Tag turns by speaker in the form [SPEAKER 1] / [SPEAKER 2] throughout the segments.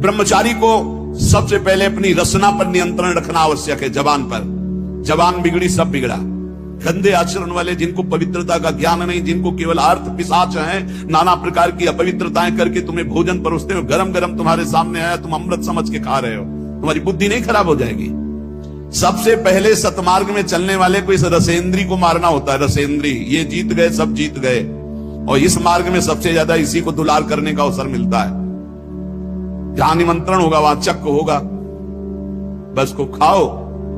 [SPEAKER 1] ब्रह्मचारी को सबसे पहले अपनी रसना पर नियंत्रण रखना आवश्यक है। जबान पर, जबान बिगड़ी सब बिगड़ा। गंदे आचरण वाले, जिनको पवित्रता का ज्ञान नहीं, जिनको केवल अर्थ पिशाच हैं, नाना प्रकार की अपवित्रताएं करके तुम्हें भोजन परोसते हो, गरम गरम तुम्हारे सामने आया, तुम अमृत समझ के खा रहे हो, तुम्हारी बुद्धि नहीं खराब हो जाएगी? सबसे पहले सतमार्ग में चलने वाले को इस रसेंद्री को मारना होता है। रसेंद्री, ये जीत गए, सब जीत गए। और इस मार्ग में सबसे ज्यादा इसी को दुलार करने का अवसर मिलता है। जहां निमंत्रण होगा वहां चक्क होगा, बस को खाओ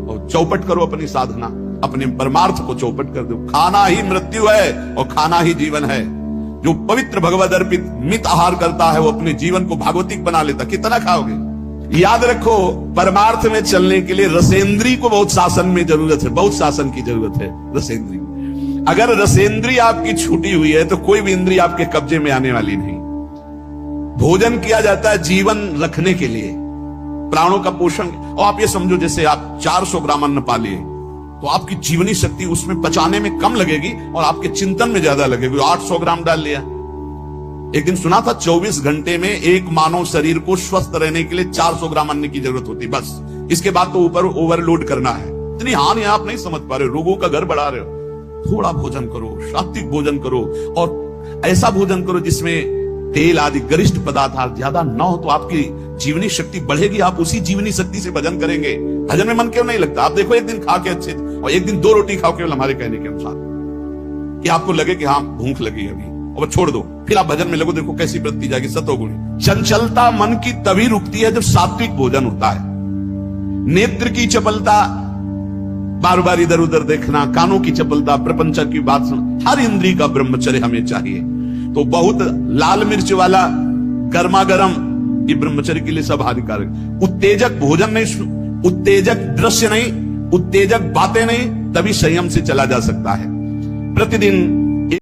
[SPEAKER 1] और चौपट करो अपनी साधना, अपने परमार्थ को चौपट कर दो। खाना ही मृत्यु है और खाना ही जीवन है। जो पवित्र भगवद अर्पित मित आहार करता है वो अपने जीवन को भागवतिक बना लेता। कितना खाओगे? याद रखो, परमार्थ में चलने के लिए रसेंद्री को बहुत शासन में जरूरत है, बहुत शासन की जरूरत है। रसेंद्री, अगर रसेंद्री आपकी छूटी हुई है तो कोई भी इंद्री आपके कब्जे में आने वाली नहीं। भोजन किया जाता है जीवन रखने के लिए, प्राणों का पोषण। और आप ये समझो, जैसे आप 400 ग्राम अन्न पा लिए तो आपकी जीवनी शक्ति उसमें पचाने में कम लगेगी और आपके चिंतन में ज्यादा लगेगी। 800 ग्राम डाल लिया। एक दिन सुना था 24 घंटे में एक मानव शरीर को स्वस्थ रहने के लिए 400 ग्राम अन्न की जरूरत होती, बस। इसके बाद तो ऊपर ओवरलोड करना है। इतनी हानि आप नहीं समझ पा रहे हो, रोगों का घर बढ़ा रहे हो। थोड़ा भोजन करो, सात्विक भोजन करो, और ऐसा भोजन करो जिसमें तेल आदि गरिष्ठ पदार्थ ज्यादा न हो, तो आपकी जीवनी शक्ति बढ़ेगी। आप उसी जीवनी शक्ति से भजन करेंगे। भजन में मन क्यों नहीं लगता? आप देखो, एक दिन खा के अच्छे, और एक दिन 2 रोटी खाओ केवल हमारे कहने के अनुसार, कि आपको लगे कि हाँ भूख लगी अभी, और छोड़ दो, फिर आप भजन में लगो। देखो कैसी वृत्ति जाएगी, सतोगुणी। चंचलता मन की तभी रुकती है जब सात्विक भोजन होता है। नेत्र की चपलता, बार बार इधर उधर देखना, कानों की चपलता, प्रपंच की बात सुन, हर इंद्री का ब्रह्मचर्य हमें चाहिए। तो बहुत लाल मिर्च वाला गर्मा गर्म ये ब्रह्मचर्य के लिए सब हानिकारक। उत्तेजक भोजन नहीं, उत्तेजक दृश्य नहीं, उत्तेजक बातें नहीं, तभी संयम से चला जा सकता है। प्रतिदिन